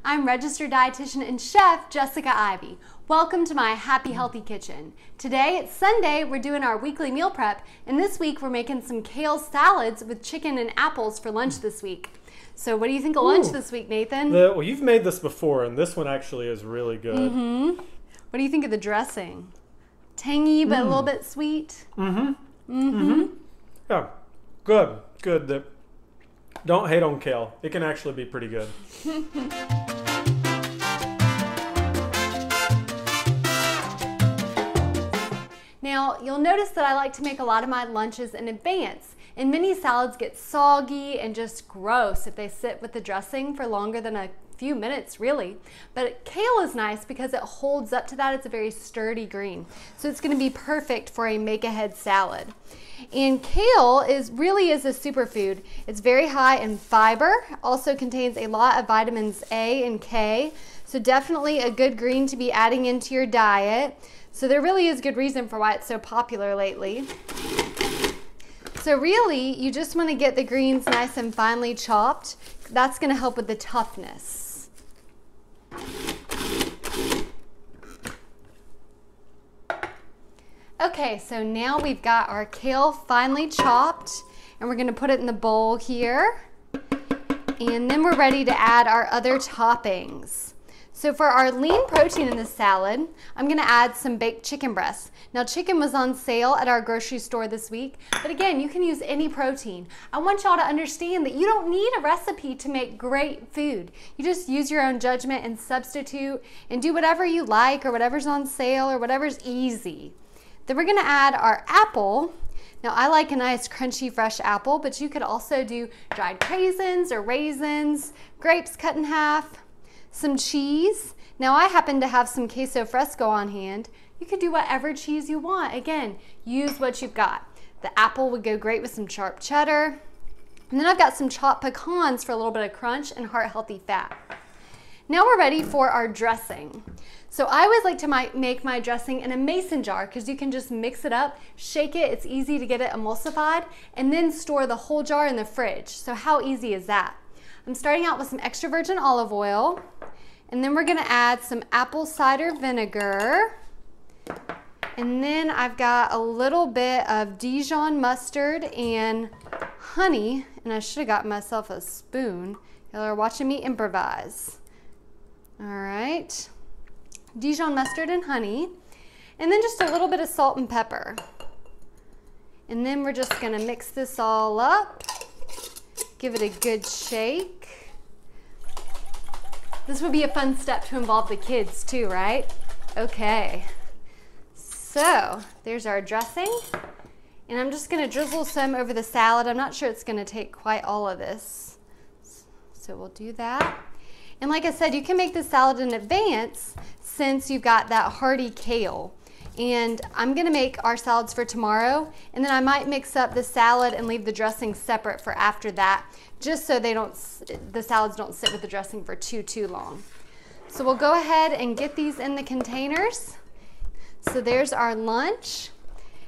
I'm registered dietitian and chef Jessica Ivy. Welcome to my Happy Healthy Kitchen. Today, it's Sunday, we're doing our weekly meal prep, and this week we're making some kale salads with chicken and apples for lunch this week. So what do you think of lunch this week, Nathan? Well, you've made this before, and this one actually is really good. What do you think of the dressing? Tangy, but a little bit sweet? Yeah, good. Don't hate on kale. It can actually be pretty good. Now, you'll notice that I like to make a lot of my lunches in advance, and many salads get soggy and just gross if they sit with the dressing for longer than a few minutes, really. But kale is nice because it holds up to that. It's a very sturdy green, so it's going to be perfect for a make-ahead salad. And kale really is a superfood. It's very high in fiber, also contains a lot of vitamins A and K, so definitely a good green to be adding into your diet. So there really is good reason for why it's so popular lately. So really, you just want to get the greens nice and finely chopped. That's going to help with the toughness. Okay, so now we've got our kale finely chopped, and we're going to put it in the bowl here. And then we're ready to add our other toppings. So for our lean protein in this salad, I'm going to add some baked chicken breasts. Now, chicken was on sale at our grocery store this week, but again, you can use any protein. I want y'all to understand that you don't need a recipe to make great food. You just use your own judgment and substitute and do whatever you like or whatever's on sale or whatever's easy. Then we're going to add our apple. Now, I like a nice crunchy fresh apple, but you could also do dried raisins, grapes cut in half, some cheese. Now, I happen to have some queso fresco on hand. You could do whatever cheese you want. Again, use what you've got. The apple would go great with some sharp cheddar. And then I've got some chopped pecans for a little bit of crunch and heart-healthy fat. Now we're ready for our dressing. So I always like to make my dressing in a mason jar because you can just mix it up, shake it, it's easy to get it emulsified, and then store the whole jar in the fridge. So how easy is that? I'm starting out with some extra virgin olive oil, and then we're going to add some apple cider vinegar, and then I've got a little bit of Dijon mustard and honey, and I should have got myself a spoon. Y'all are watching me improvise. All right, Dijon mustard and honey, and then just a little bit of salt and pepper. And then we're just going to mix this all up. Give it a good shake. This would be a fun step to involve the kids too, right? Okay. So there's our dressing. And I'm just going to drizzle some over the salad. I'm not sure it's going to take quite all of this. So we'll do that. And like I said, you can make this salad in advance since you've got that hearty kale. And I'm going to make our salads for tomorrow, and then I might mix up the salad and leave the dressing separate for after that, just so the salads don't sit with the dressing for too long. So we'll go ahead and get these in the containers. So there's our lunch,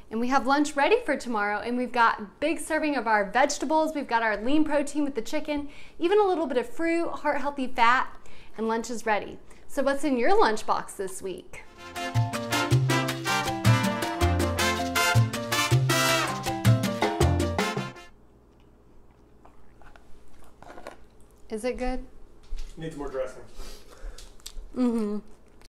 and we have lunch ready for tomorrow, and we've got a big serving of our vegetables, we've got our lean protein with the chicken, even a little bit of fruit, heart-healthy fat, and lunch is ready. So what's in your lunchbox this week? Is it good? Needs more dressing.